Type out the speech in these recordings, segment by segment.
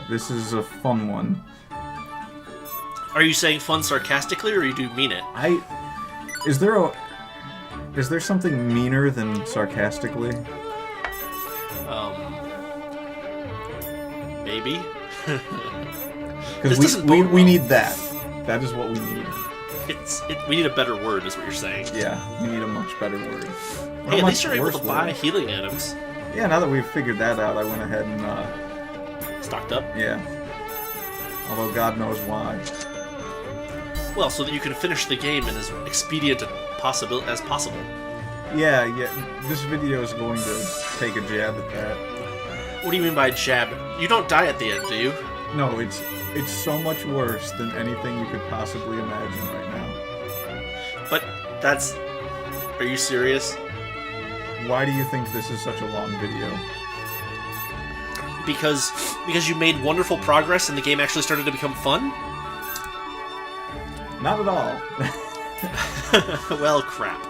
This is a fun one. Are you saying fun sarcastically, or you do mean it? Is there something meaner than sarcastically? Maybe. Because we need that. That is what we need. We need a better word, is what you're saying. Yeah, we need a much better word. Hey, at least you're able to buy healing items. Yeah, now that we've figured that out, I went ahead and stocked up? Yeah. Although God knows why. Well, so that you can finish the game in as expedient as possible. Yeah. This video is going to take a jab at that. What do you mean by jab? You don't die at the end, do you? No, it's so much worse than anything you could possibly imagine right now. But that's... Are you serious? Why do you think this is such a long video? Because you made wonderful progress and the game actually started to become fun? Not at all. Well, crap.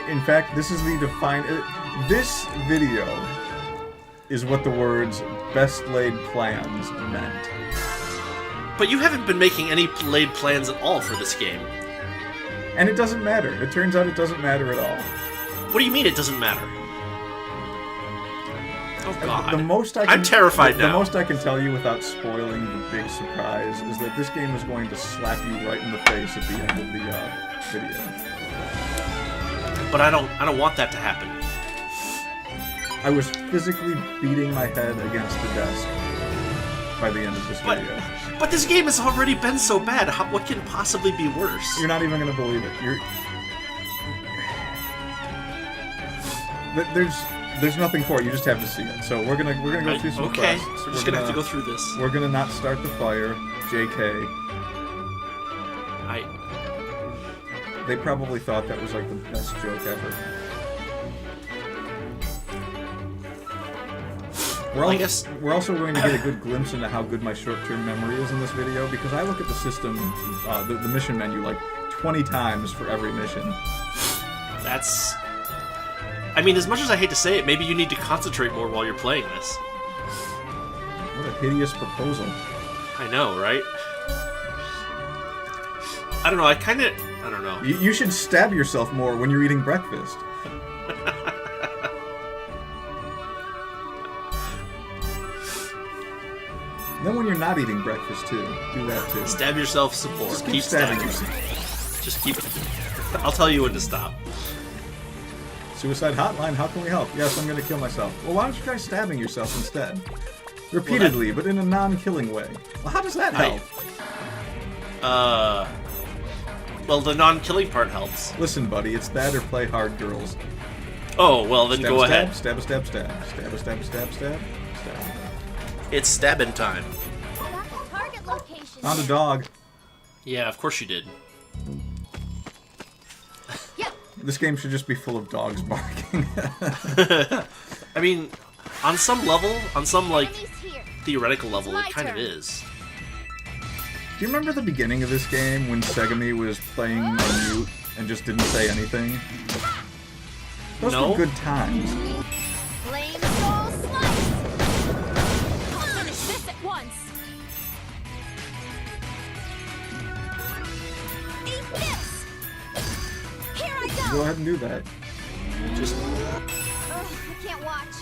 In fact, this is the this video is what the words "best laid plans" meant. But you haven't been making any laid plans at all for this game. And it doesn't matter. It turns out it doesn't matter at all. What do you mean it doesn't matter? Oh God! I'm terrified now. The most I can tell you without spoiling the big surprise is that this game is going to slap you right in the face at the end of the video. But I don't want that to happen. I was physically beating my head against the desk by the end of this video. But this game has already been so bad. What can possibly be worse? You're not even going to believe it. There's nothing for it. You just have to see it. So we're gonna go through some quests. So we're just gonna have to go through this. We're gonna not start the fire. JK. They probably thought that was like the best joke ever. We're also going to get a good glimpse into how good my short-term memory is in this video, because I look at the system, the mission menu, like 20 times for every mission. That's... I mean, as much as I hate to say it, maybe you need to concentrate more while you're playing this. What a hideous proposal. I know, right? I don't know, I don't know. You should stab yourself more when you're eating breakfast. Then when you're not eating breakfast, too. Do that, too. Stab yourself some more. Just keep stabbing yourself. Just keep... I'll tell you when to stop. Suicide hotline, how can we help? Yes, I'm going to kill myself. Well, why don't you try stabbing yourself instead? Repeatedly, but in a non-killing way. Well, how does that help? Well, the non-killing part helps. Listen, buddy, it's that or play hard girls. Oh, well, then go ahead. Stab, stab, stab, stab, stab, stab, stab, stab. It's stabbing time. Found a dog. Yeah, of course you did. This game should just be full of dogs barking. I mean, on some level, on some, like, theoretical level, it kind of is. Do you remember the beginning of this game when Segami was playing on mute and just didn't say anything? Those were good times. Flame soul slice! I'll finish this at once! Eat this! Here I go! Go ahead and do that. Just... I can't watch.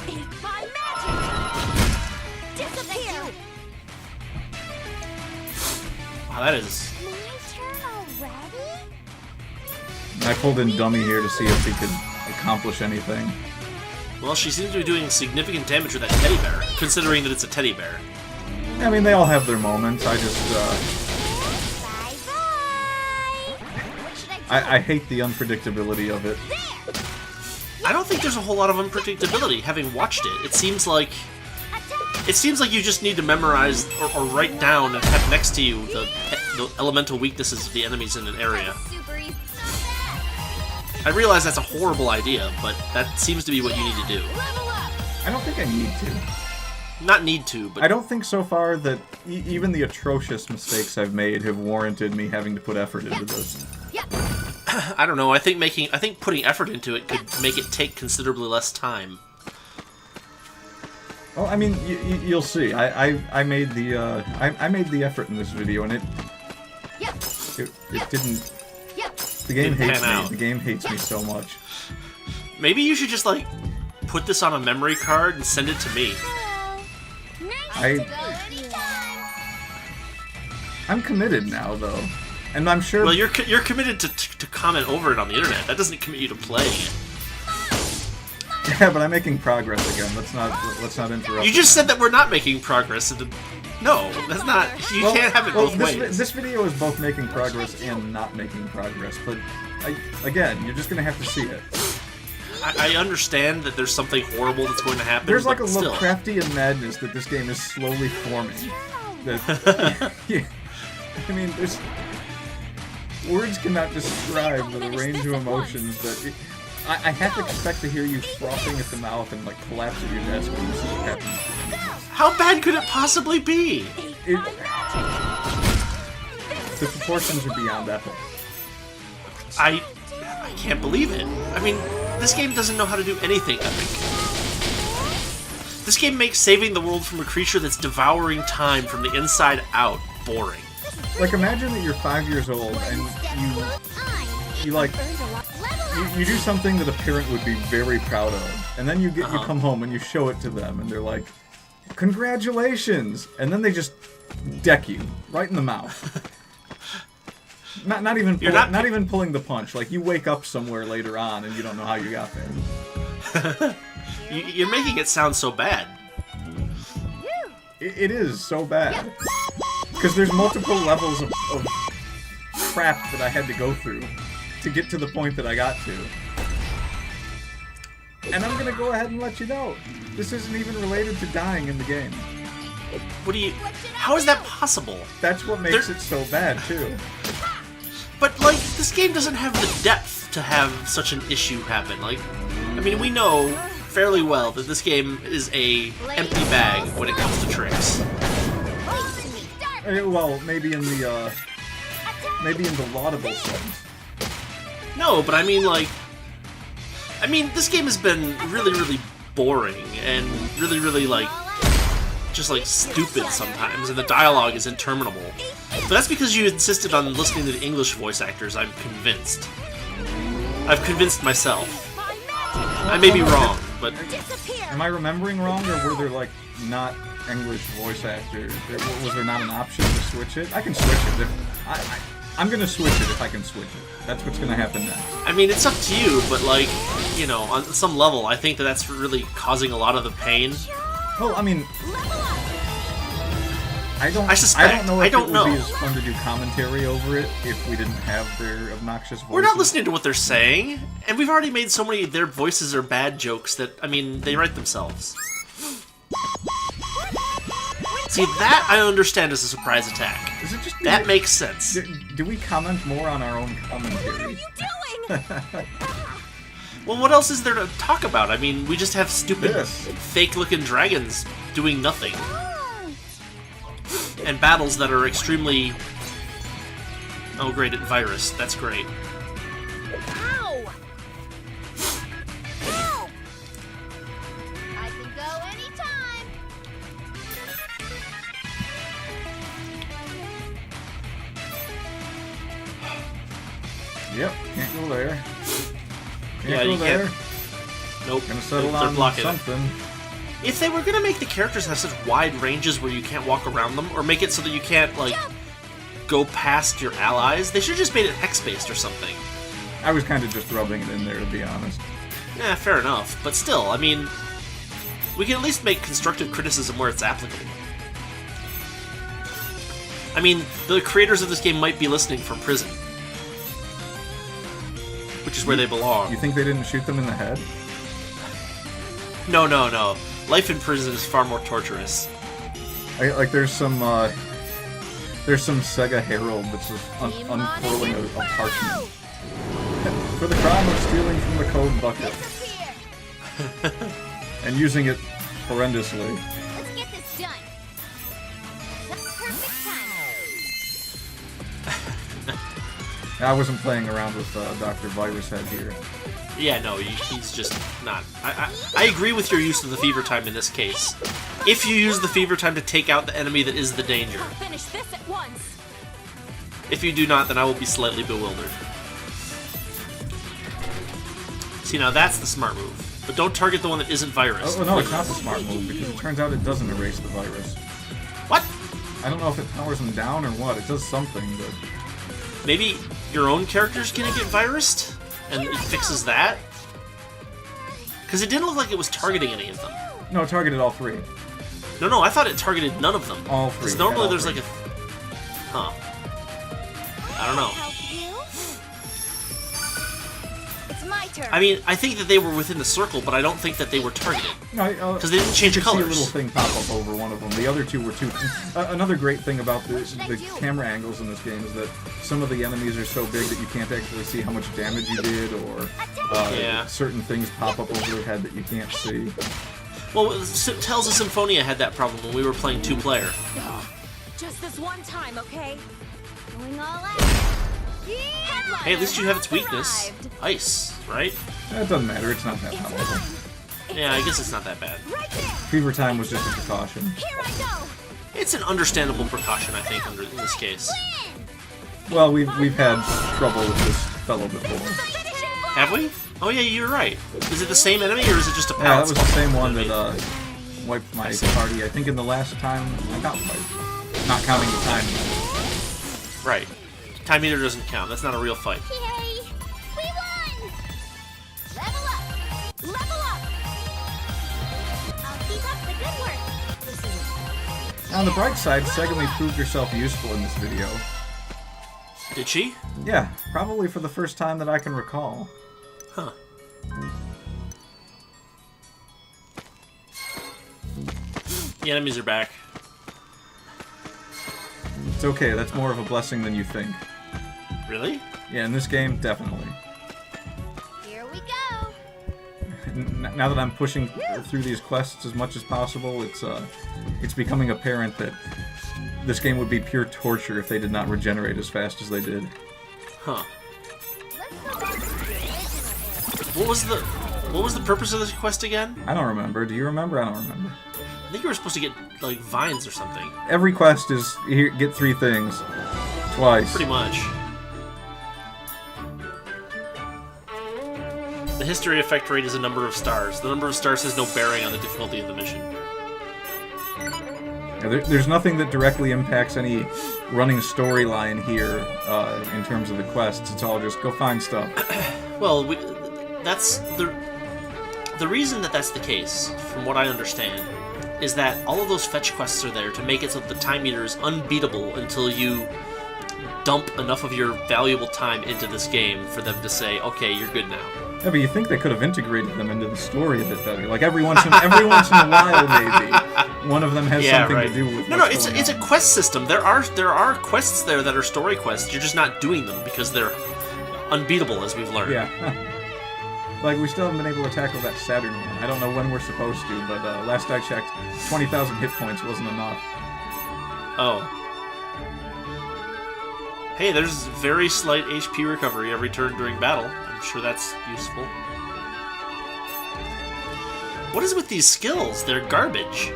Eat my magic! Disappear! Wow, that is... My turn already? I pulled in Dummy here to see if he could accomplish anything. Well, she seems to be doing significant damage with that teddy bear, considering that it's a teddy bear. I mean, they all have their moments. I just, I hate the unpredictability of it. I don't think there's a whole lot of unpredictability, having watched it. It seems like you just need to memorize or write down and have next to you the elemental weaknesses of the enemies in an area. I realize that's a horrible idea, but that seems to be what you need to do. I don't think I need to. Not need to, but... I don't think so far that even the atrocious mistakes I've made have warranted me having to put effort into this. I don't know. I think putting effort into it could make it take considerably less time. Well, I mean, you'll see. I made the I made the effort in this video, and it didn't. The game hates me. The game hates me so much. Maybe you should just like put this on a memory card and send it to me. I'm committed now, though, and I'm sure. Well, you're committed to comment over it on the internet. That doesn't commit you to playing it. Yeah, but I'm making progress again. Let's not interrupt. You just said that we're not making progress. No, that's not. You can't have it both ways. This video is both making progress and not making progress. But again, you're just gonna have to see it. I understand that there's something horrible that's going to happen. There's like a still. Lovecraftian madness that this game is slowly forming. That, yeah, I mean, words cannot describe the range of emotions that. I have to expect to hear you frothing at the mouth and like collapse at your desk when you see what happens. How bad could it possibly be? The proportions are beyond epic. I can't believe it. I mean, this game doesn't know how to do anything epic. This game makes saving the world from a creature that's devouring time from the inside out boring. Like, imagine that you're 5 years old and you like. You do something that a parent would be very proud of, and then you come home and you show it to them, and they're like, "Congratulations!" And then they just deck you right in the mouth. not even pulling the punch. Like, you wake up somewhere later on and you don't know how you got there. You're making it sound so bad. It is so bad because there's multiple levels of crap that I had to go through to get to the point that I got to. And I'm gonna go ahead and let you know, this isn't even related to dying in the game. How is that possible? That's what makes it so bad, too. But, like, this game doesn't have the depth to have such an issue happen. Like, I mean, we know fairly well that this game is a empty bag when it comes to tricks. Well, maybe in the laudable sense. No, but I mean, like... this game has been really, really boring and really, really, like, just, like, stupid sometimes, and the dialogue is interminable. But that's because you insisted on listening to the English voice actors, I'm convinced. I've convinced myself. I may be wrong, but... Am I remembering wrong, or were there, like, not English voice actors? Was there not an option to switch it? I can switch it. I'm gonna switch it if I can switch it. That's what's gonna happen next. I mean, it's up to you, but, like, you know, on some level, I think that that's really causing a lot of the pain. Well, I mean... I don't know if it would be as fun to do commentary over it if we didn't have their obnoxious voices. We're not listening to what they're saying, and we've already made so many their voices are bad jokes that, I mean, they write themselves. See, that I understand as a surprise attack. Is it just that makes sense. Do we comment more on our own commentary? Well, what else is there to talk about? I mean, we just have stupid, fake-looking dragons doing nothing. And battles that are extremely... Oh, great, at virus. That's great. Ow! Ow! I can go anytime. Yep, can't go there. Yeah, go you there. can't. Nope. Gonna settle they're on blocking something. It. If they were gonna make the characters have such wide ranges where you can't walk around them, or make it so that you can't, like, go past your allies, they should have just made it hex-based or something. I was kind of just rubbing it in there, to be honest. Yeah, fair enough. But still, I mean, we can at least make constructive criticism where it's applicable. I mean, the creators of this game might be listening from prison. Which is where they belong. You think they didn't shoot them in the head? No. Life in prison is far more torturous. Like there's some Sega Herald that's just unfurling a parchment. For the crime of stealing from the code bucket. And using it horrendously. Let's get this done. The perfect time. I wasn't playing around with Dr. Virus Head here. Yeah, no, he's just not. I agree with your use of the fever time in this case. If you use the fever time to take out the enemy that is the danger. I'll finish this at once. If you do not, then I will be slightly bewildered. See, now that's the smart move. But don't target the one that isn't virus. Oh, no, it's not the smart move, because it turns out it doesn't erase the virus. What? I don't know if it powers them down or what. It does something, but... Maybe your own character's gonna get virused? And it fixes that? Because it didn't look like it was targeting any of them. No, it targeted all three. No, I thought it targeted none of them. All three. Because normally all there's three. like a... Huh. I don't know. Help you? It's my turn. I mean, I think that they were within the circle, but I don't think that they were targeted. Because they didn't change you could see a colors. little thing pop up over one of them. The other two were too... another great thing about the camera angles in this game is that some of the enemies are so big that you can't actually see how much damage you did, or certain things pop up over their head that you can't see. Well, Tales of Symphonia had that problem when we were playing two-player. Just this one time, okay? Going all out. Hey, at least you have its weakness. Ice, right? It doesn't matter, it's not that powerful. Yeah, I guess it's not that bad. Right there. Fever time was just a precaution. Here I go. It's an understandable precaution, I think, in this case. Well, we've had trouble with this fellow before. Have we? Oh yeah, you're right. Is it the same enemy, or is it just a Yeah, palette that was the same one enemy? that wiped my party. I think in the last time I got wiped. Not counting the time. Right. Time meter doesn't count. That's not a real fight. Yay! We won! Level up! Level up! I'll keep up the good work. This is On the bright side, Segami proved herself useful in this video. Did she? Yeah, probably for the first time that I can recall. Huh. The enemies are back. It's okay, that's more of a blessing than you think. Really? Yeah, in this game, definitely. here we go. Now that I'm pushing through these quests as much as possible, it's becoming apparent that this game would be pure torture if they did not regenerate as fast as they did. Huh. Let's go back to the original era. What was the purpose of this quest again? I don't remember. Do you remember? I don't remember. I think you were supposed to get like vines or something. Every quest is here, get 3 things. Twice. Pretty much. The history effect rate is a number of stars. The number of stars has no bearing on the difficulty of the mission. Yeah, there's nothing that directly impacts any running storyline here in terms of the quests. It's all just go find stuff. Well, that's the reason that that's the case, from what I understand, is that all of those fetch quests are there to make it so that the time meter is unbeatable until you dump enough of your valuable time into this game for them to say, okay, you're good now. Yeah, but you think they could have integrated them into the story a bit better. Like every once in a while, maybe one of them has something to do with. No, it's a quest system. There are quests there that are story quests. You're just not doing them because they're unbeatable, as we've learned. Yeah. Like, we still haven't been able to tackle that Saturn one. I don't know when we're supposed to, but last I checked, 20,000 hit points wasn't enough. Oh. Hey, there's very slight HP recovery every turn during battle. I'm sure that's useful. What is with these skills? They're garbage.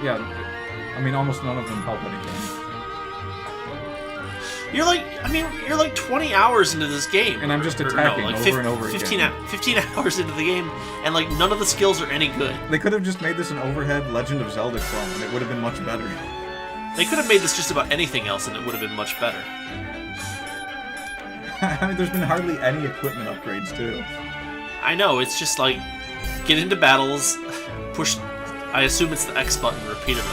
Yeah, I mean, almost none of them help anything. You're like 20 hours into this game. And I'm just Or attacking like over and over again. 15 hours into the game, and like none of the skills are any good. They could have just made this an overhead Legend of Zelda clone, and it would have been much better. They could have made this just about anything else, and it would have been much better. I mean, there's been hardly any equipment upgrades, too. I know, it's just like, get into battles, push, I assume it's the X button repeatedly.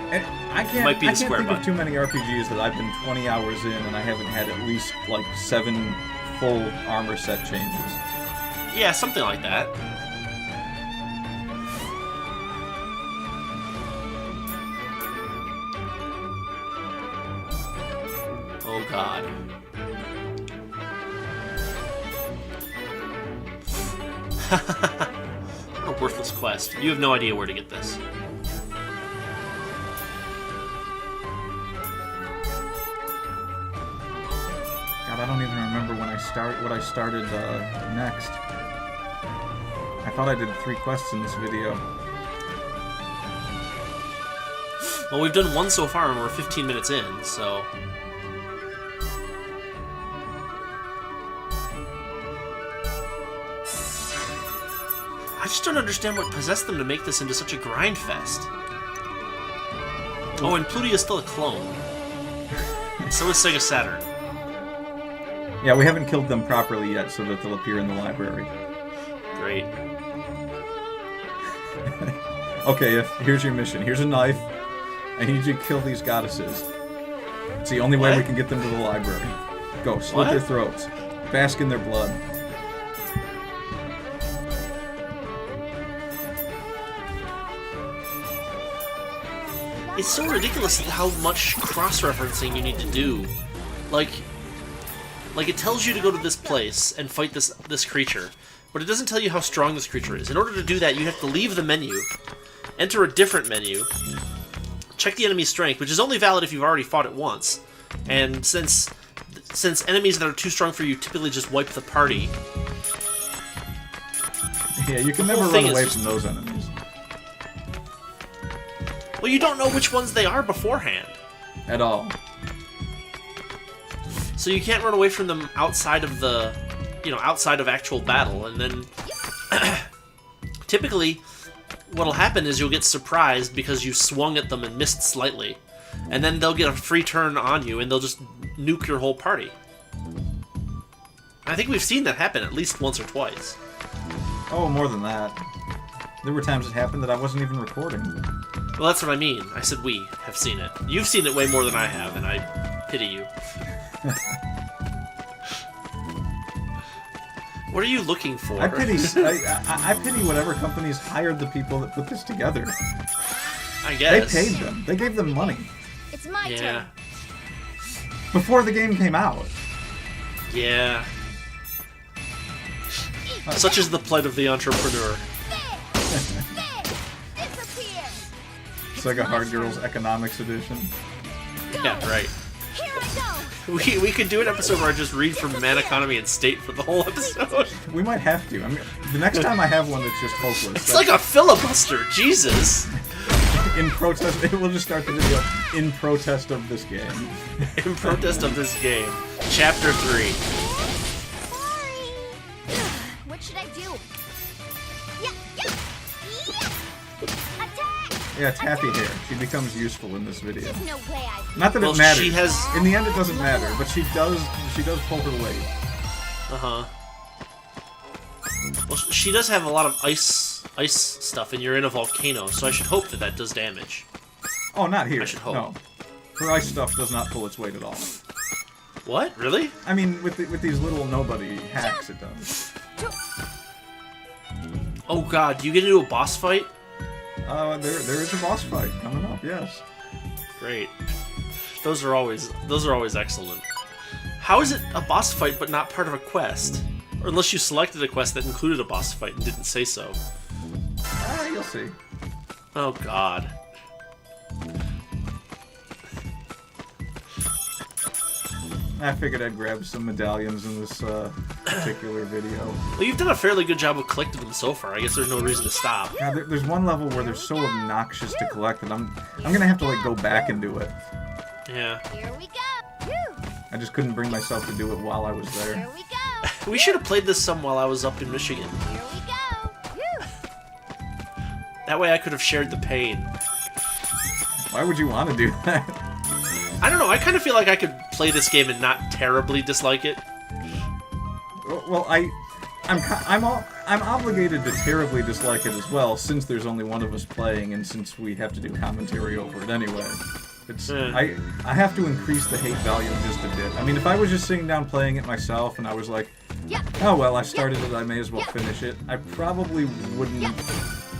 And I can't, Might be I the can't square think button. of too many RPGs that I've been 20 hours in and I haven't had at least, like, 7 full armor set changes. Yeah, something like that. Oh god. What a worthless quest. You have no idea where to get this. God, I don't even remember when what I started next. I thought I did 3 quests in this video. Well, we've done 1 so far, and we're 15 minutes in, so... I just don't understand what possessed them to make this into such a grind fest. Oh, and Pluty is still a clone. So is Sega Saturn. Yeah, we haven't killed them properly yet, so that they'll appear in the library. Great. Okay, here's your mission. Here's a knife. I need you to kill these goddesses. It's the only way we can get them to the library. Go, slit their throats. Bask in their blood. It's so ridiculous how much cross-referencing you need to do. Like it tells you to go to this place and fight this creature, but it doesn't tell you how strong this creature is. In order to do that, you have to leave the menu, enter a different menu, check the enemy's strength, which is only valid if you've already fought it once. And since enemies that are too strong for you typically just wipe the party. Yeah, you can never run away from those enemies. Well, you don't know which ones they are beforehand. At all. So you can't run away from them outside of the, outside of actual battle. And then, typically, what'll happen is you'll get surprised because you swung at them and missed slightly. And then they'll get a free turn on you and they'll just nuke your whole party. I think we've seen that happen at least once or twice. Oh, more than that. There were times it happened that I wasn't even recording. Well, that's what I mean. I said we have seen it. You've seen it way more than I have, and I pity you. What are you looking for? I pity whatever companies hired the people that put this together. I guess. They paid them. They gave them money. It's my turn. Before the game came out. Yeah. Such is the plight of the entrepreneur. It's like a Hard Girls Economics edition. Yeah, right. Here I go. We could do an episode where I just read from Man Economy and State for the whole episode. We might have to. I mean, the next time I have one that's just hopeless. It's like a filibuster. Jesus. In protest, we'll just start the video in protest of this game. In protest of this game. Chapter 3. Sorry. What should I do? Yeah. Attack. Yeah, Taffy hair. She becomes useful in this video. There's no way I. Not that Well, it matters. she has- In the end, it doesn't matter, but she does pull her weight. Uh-huh. Well, she does have a lot of ice stuff, and you're in a volcano, so I should hope that does damage. Oh, not here. I should hope. No. Her ice stuff does not pull its weight at all. What? Really? I mean, with these little nobody hacks, it does. Oh god, you get into a boss fight? There is a boss fight coming up. Yes. Great. Those are always excellent. How is it a boss fight but not part of a quest? Or unless you selected a quest that included a boss fight and didn't say so. You'll see. Oh god. I figured I'd grab some medallions in this particular video. Well, you've done a fairly good job of collecting them so far. I guess there's no reason to stop. Now, there's one level where they're so obnoxious to collect that I'm gonna have to like go back and do it. Yeah. Here we go. Whew. I just couldn't bring myself to do it while I was there. Here we go. We should have played this some while I was up in Michigan. Here we go. Whew. That way I could have shared the pain. Why would you want to do that? I don't know, I kind of feel like I could play this game and not terribly dislike it. Well, I'm obligated to terribly dislike it as well, since there's only one of us playing, and since we have to do commentary over it anyway. It's I have to increase the hate volume just a bit. I mean, if I was just sitting down playing it myself, and I was like, oh well, I started it, I may as well finish it, I probably wouldn't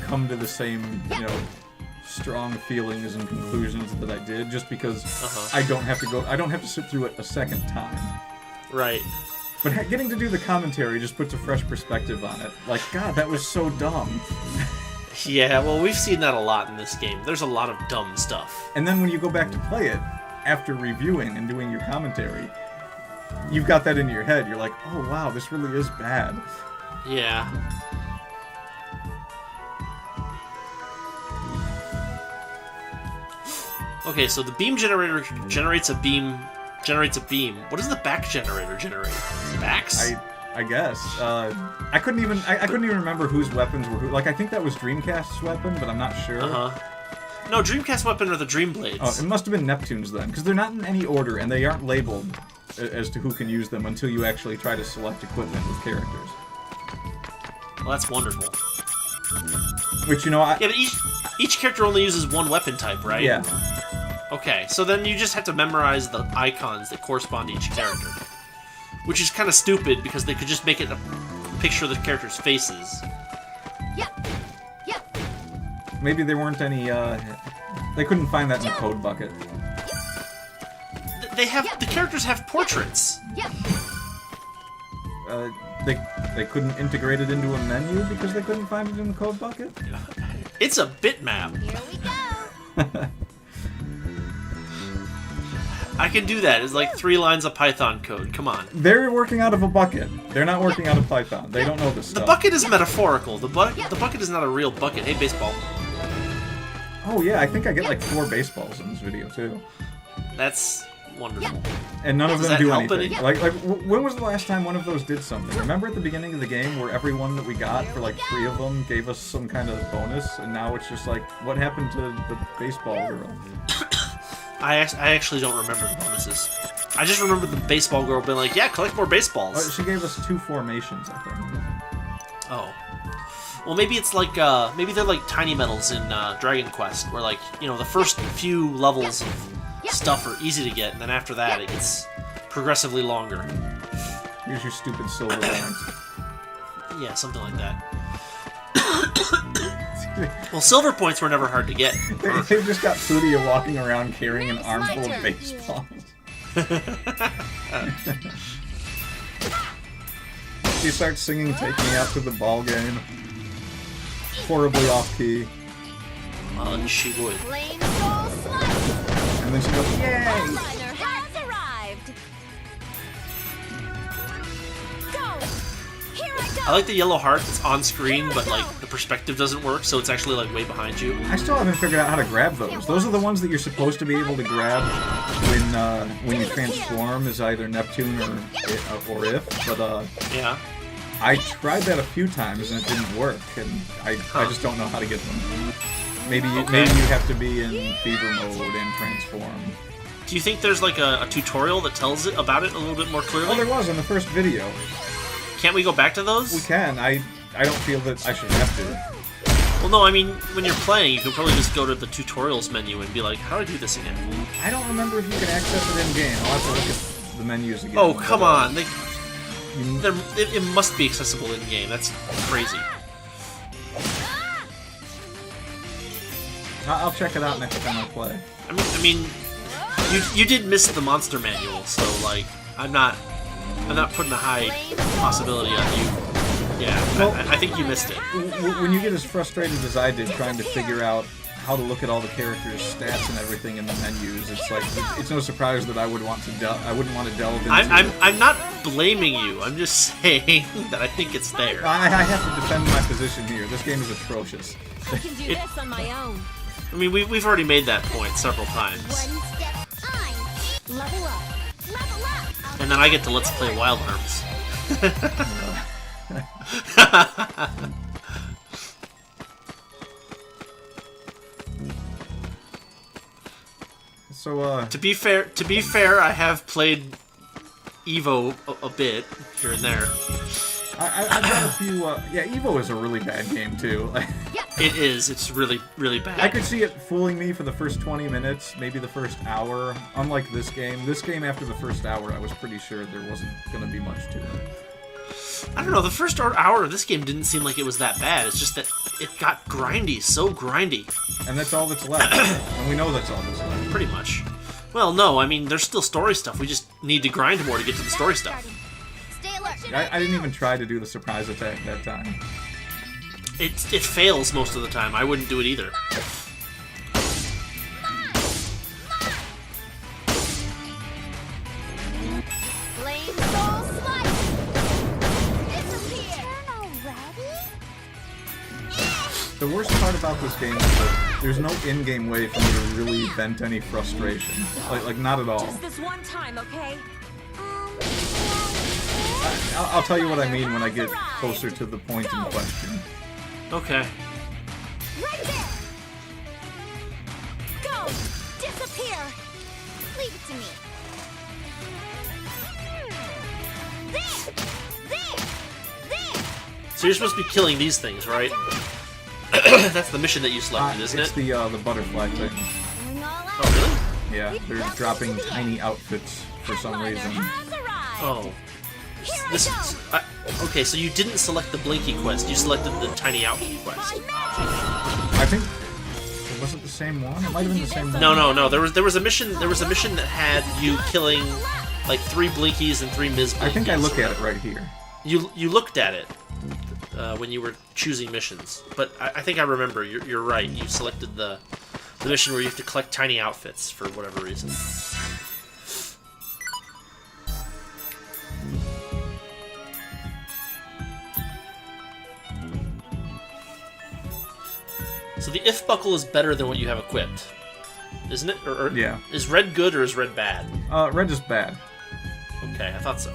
come to the same, strong feelings and conclusions that I did, just because I don't have to sit through it a second time. Right. But getting to do the commentary just puts a fresh perspective on it. Like, God, that was so dumb. Yeah, well, we've seen that a lot in this game. There's a lot of dumb stuff. And then when you go back to play it, after reviewing and doing your commentary, you've got that in your head. You're like, oh wow, this really is bad. Yeah. Okay, so the beam generator generates a beam. What does the back generator generate? Backs? I guess. I couldn't even remember whose weapons were who. Like, I think that was Dreamcast's weapon, but I'm not sure. No, Dreamcast weapon are the Dream Blades. Oh, it must have been Neptune's then, because they're not in any order, and they aren't labeled as to who can use them until you actually try to select equipment with characters. Well, that's wonderful. Which, you know, Yeah, but each character only uses one weapon type, right? Yeah. Okay, so then you just have to memorize the icons that correspond to each character. Which is kind of stupid, because they could just make it a picture of the characters' faces. Yep. Yep. Maybe there weren't any, they couldn't find that in the code bucket. The characters have portraits. Yep. They couldn't integrate it into a menu because they couldn't find it in the code bucket? It's a bitmap. Here we go. I can do that. It's like 3 lines of Python code. Come on. They're working out of a bucket. They're not working out of Python. They don't know this The stuff. bucket is metaphorical. The bucket is not a real bucket. Hey, baseball. Oh yeah, I think I get like 4 baseballs in this video too. That's wonderful. And none of Does them that do help anything. any? Like, when was the last time one of those did something? Remember at the beginning of the game where every one that we got for like 3 of them gave us some kind of bonus, and now it's just like, what happened to the baseball girl? I actually don't remember the bonuses. I just remember the baseball girl being like, yeah, collect more baseballs. She gave us 2 formations, I think. Oh. Well, maybe it's like, maybe they're like tiny medals in Dragon Quest, where like, you know, the first few levels of stuff are easy to get, and then after that it gets progressively longer. Here's your stupid silver points. Yeah, something like that. Well, silver points were never hard to get. They just got Fudia walking around carrying an armful of baseballs. She starts singing Take Me Out to the Ball Game. Horribly off key. She would. Flame Soul Slice. And then she goes, yay! Headliner has arrived. Go. Here I go. I like the yellow heart that's on screen, but like the perspective doesn't work, so it's actually like way behind you. I still haven't figured out how to grab those. Those are the ones that you're supposed to be able to grab when you transform as either Neptune or If, but Yeah. I tried that a few times and it didn't work, and I just don't know how to get them. Maybe you have to be in fever mode and transform. Do you think there's like a tutorial that tells it about it a little bit more clearly? Oh, there was in the first video. Can't we go back to those? We can. I don't feel that I should have to. Well, no, I mean, when you're playing, you can probably just go to the tutorials menu and be like, how do I do this again? I don't remember if you can access it in-game. I'll have to look at the menus again. Oh, come on. You- It must be accessible in-game. That's crazy. I'll check it out next time I play. I mean, you did miss the monster manual, so like, I'm not putting a high possibility on you. Yeah, Well- I think you missed it. When you get as frustrated as I did trying to figure out how to look at all the characters' stats and everything in the menus, it's like it's no surprise that I wouldn't want to delve into. I'm not blaming you. I'm just saying that I think it's there. I have to defend my position here. This game is atrocious. I can do this on my own. I mean, we've already made that point several times, One step behind. Level up. Level up. and then I get to let's play Wild Arms. So, To be fair, I have played Evo a bit here and there. I've got a few. Yeah, Evo is a really bad game too. It is. It's really, really bad. I could see it fooling me for the first 20 minutes, maybe the first hour. Unlike this game. This game, after the first hour, I was pretty sure there wasn't going to be much to it. I don't know. The first hour of this game didn't seem like it was that bad. It's just that it got grindy, so grindy. And that's all that's left. And we know that's all that's left. Pretty much. Well, no. I mean, there's still story stuff. We just need to grind more to get to the story stuff. Stay alert. I didn't even try to do the surprise attack that time. It fails most of the time. I wouldn't do it either. Flame The worst part about this game is that there's no in-game way for me to really vent any frustration. Like not at all. Just this one time, okay? I'll tell you what I mean when I get closer to the point in question. Okay. Right there! Go! Disappear! Leave it to me. There! There! There! So you're supposed to be killing these things, right? That's the mission that you selected, isn't it's it? the butterfly thing. Going all out. Oh, really? Yeah, they're dropping tiny outfits for some reason. Has arrived. Oh. Here I This go. is... okay, so you didn't select the Blinky quest, you selected the Tiny Outfit quest. My magic. I think it wasn't the same one. It might have been the same one. No. There was a mission that had you killing like 3 Blinkies and 3 Ms. Blinkies. I think I look at it right here. You looked at it when you were choosing missions, but I think I remember. You're right. You selected the mission where you have to collect tiny outfits for whatever reason. So the if buckle is better than what you have equipped, isn't it? Or Yeah. Is red good or is red bad? Red is bad. Okay, I thought so.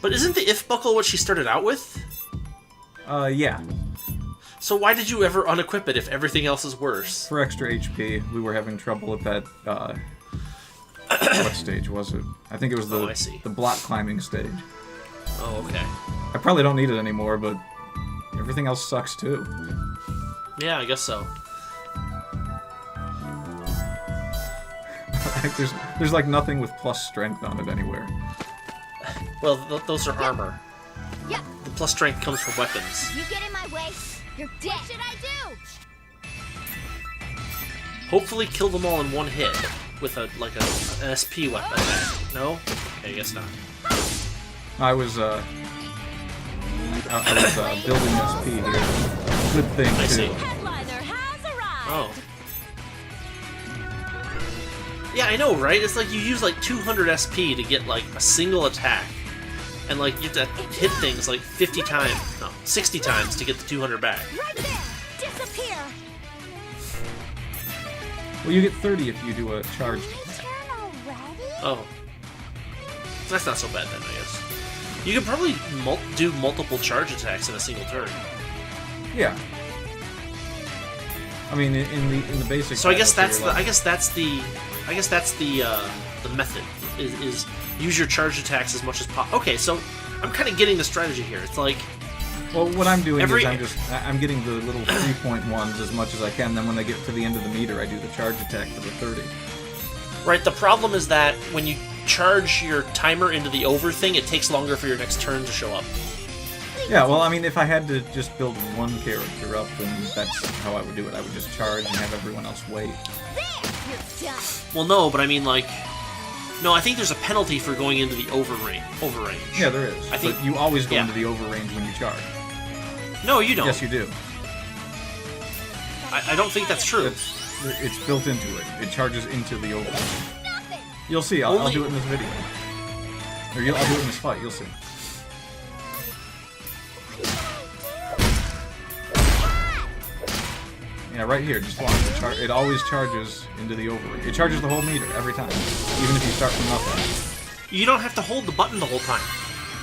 But isn't the if buckle what she started out with? Yeah. So why did you ever unequip it if everything else is worse? For extra HP, we were having trouble at that, what stage was it? I think it was Oh, I see. the block climbing stage. Oh, okay. I probably don't need it anymore, but everything else sucks too. Yeah, I guess so. there's like nothing with plus strength on it anywhere. Well, those are armor. Yep. The plus strength comes from weapons. You get in my way, you're dead. What should I do? Hopefully kill them all in one hit with an SP weapon. No? Okay, I guess not. I was building SP here. Good thing I too. see. Headliner has arrived. Oh. Yeah, I know, right? It's like you use like 200 SP to get like a single attack. And like you have to hit things like 50 times, no, 60 times to get the 200 back. Right there! Disappear! Well, you get 30 if you do a charge attack. Turn already? Oh. That's not so bad then, I guess. You could probably do multiple charge attacks in a single turn. Yeah. I mean, in the basic. So I guess battles, that's you're the method is use your charge attacks as much as possible. Okay, so I'm kind of getting the strategy here. It's like, well, what I'm doing every- is I'm getting the little 3-point ones as much as I can. Then when they get to the end of the meter, I do the charge attack for the 30. right, the problem is that when you charge your timer into the over thing, it takes longer for your next turn to show up. Yeah, well, I mean, if I had to just build one character up, then that's how I would do it. I would just charge and have everyone else wait. There! You're done! Well, no, but I mean, like, no, I think there's a penalty for going into the over range. Yeah, there is. I think- but you always go yeah. into the over range when you charge. No, you don't. Yes, you do. I don't think that's true. It's built into it. It charges into the over range. Nothing! You'll see. I'll Only- do it in this video. Or I'll do it in this fight. You'll see. Yeah, right here. Just watch. It always charges into the over range. It charges the whole meter every time, even if you start from nothing. You don't have to hold the button the whole time.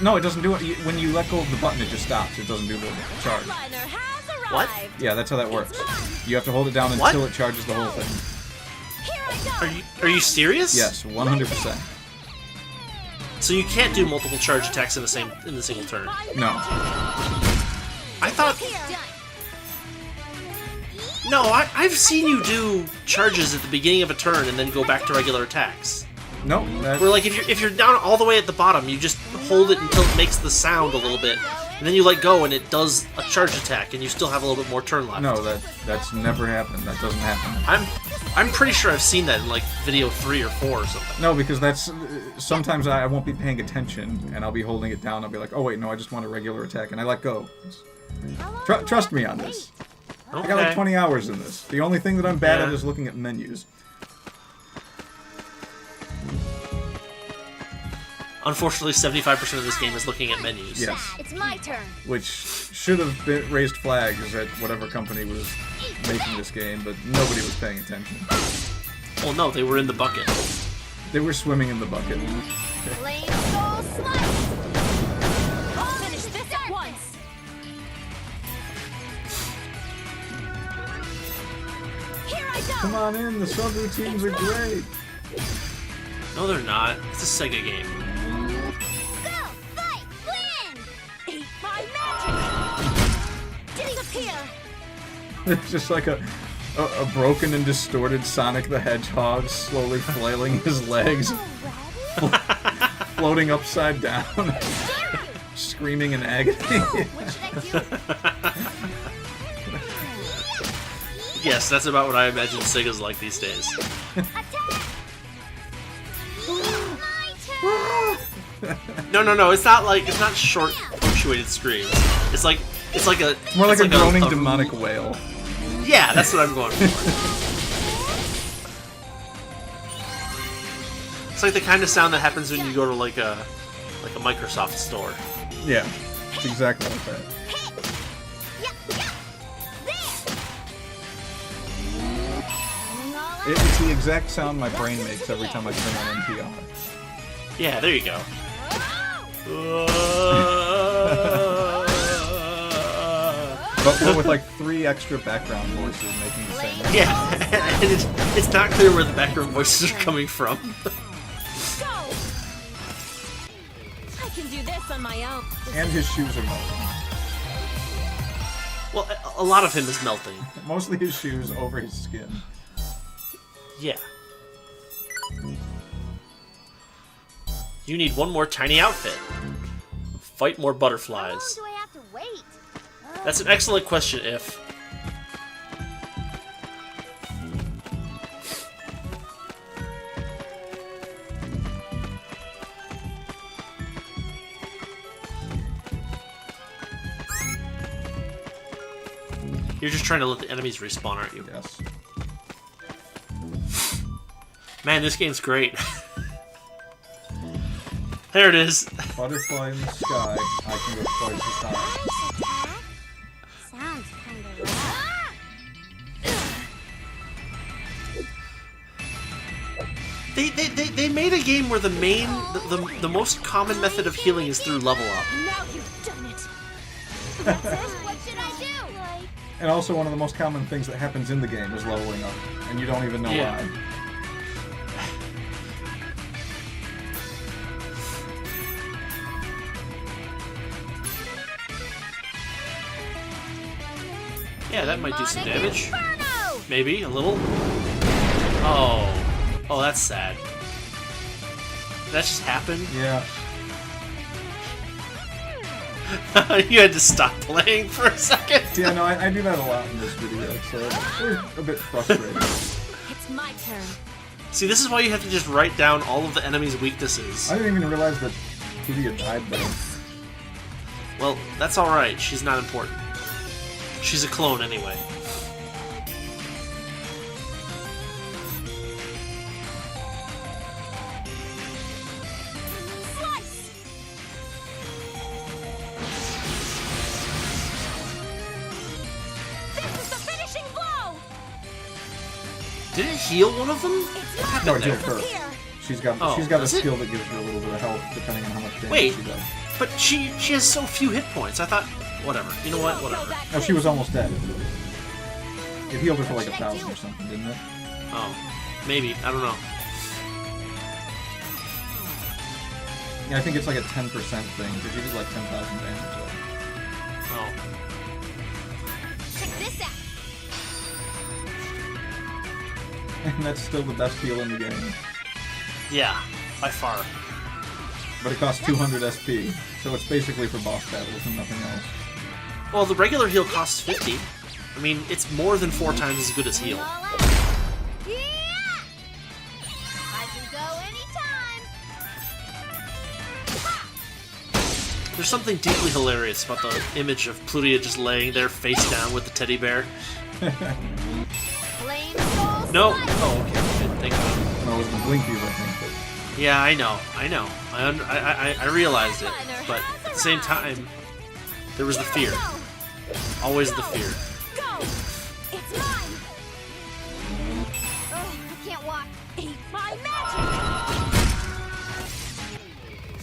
No, it doesn't do it. When you let go of the button, it just stops. It doesn't do the charge. Headliner has arrived. What? Yeah, that's how that works. You have to hold it down What? until it charges the whole thing. Here I go! Are you serious? Yes, 100%. So you can't do multiple charge attacks in the single turn. No. I thought. Here! Done! No, I've seen you do charges at the beginning of a turn and then go back to regular attacks. No. Where like if you're down all the way at the bottom, you just hold it until it makes the sound a little bit, and then you let go and it does a charge attack, and you still have a little bit more turn left. No, that's never happened. That doesn't happen. I'm pretty sure I've seen that in like video 3 or 4 or something. No, because that's sometimes I won't be paying attention and I'll be holding it down. I'll be like, oh wait, no, I just want a regular attack, and I let go. Trust me on this. I got like Okay. 20 hours in this. The only thing that I'm bad Yeah. at is looking at menus. Unfortunately, 75% of this game is looking at menus. Yes. It's my turn. Which should have been raised flags at whatever company was making this game, but nobody was paying attention. Well, no, they were in the bucket. They were swimming in the bucket. Flame soul slice. I'll finish this at once. Here I go. Come on in, the subroutines are great. No, they're not. It's a Sega game. Go, fight, win. Eat my magic. Disappear. It's just like a broken and distorted Sonic the Hedgehog slowly flailing his legs, floating upside down, screaming in agony. What should I do? Yes, that's about what I imagine Sega's like these days. Attack. My turn. No, it's not short, punctuated screams. It's like a More like it's a groaning a- demonic wail. Yeah, that's what I'm going for. It's like the kind of sound that happens when you go to like a Microsoft store. Yeah, it's exactly like that. Yeah, yeah. There. It's the exact sound my brain makes every time I turn on NPR. Yeah, there you go. But with like 3 extra background voices making the same noise. Yeah, and it's not clear where the background voices are coming from. Go. I can do this on my own. And his shoes are melting. Well, a lot of him is melting. Mostly his shoes over his skin. Yeah. You need one more tiny outfit. Fight more How long butterflies. do I have to wait? That's an excellent question, If. You're just trying to let the enemies respawn, aren't you? Yes. Man, this game's great. There it is. Butterfly in the sky. I can go twice as high. Nice attack. Sounds kind of rough. They made a game where the the most common method of healing is through level up. Now you've done it. What should I do? And also one of the most common things that happens in the game is leveling up. And you don't even know Yeah. why. Yeah, that might do some damage. Inferno! Maybe, a little. Oh. Oh, that's sad. That just happened? Yeah. You had to stop playing for a second. Yeah, no, I do that a lot in this video, so it's a bit frustrating. It's my turn. See, this is why you have to just write down all of the enemy's weaknesses. I didn't even realize that Kudia died though. Well, that's alright. She's not important. She's a clone anyway. Slice! This is the finishing blow. Did it heal one of them? It's No, not it did her. here. She's got Oh, she's got a does it? skill that gives her a little bit of health depending on how much damage Wait. she does. But she has so few hit points. I thought, whatever. You know what? Whatever. No, she was almost dead. It healed her for like 1,000 or something, didn't it? Oh, maybe. I don't know. Yeah, I think it's like a 10% thing, because she did like 10,000 damage though. Oh. Check this out! And that's still the best heal in the game. Yeah, by far. But it costs 200 SP, so it's basically for boss battles and nothing else. Well, the regular heal costs 50. I mean, it's more than 4 times as good as heal. All out. Yeah! I can go anytime! There's something deeply hilarious about the image of Plutia just laying there face down with the teddy bear. Flame soul No. slice! Oh, okay. Good. Thank God. No, it was the Blinkies, I think, but Yeah, I know. I realized it, but at the same time, there was the fear. Always the fear. Go! It's mine! Oh, I can't walk. Eat my magic!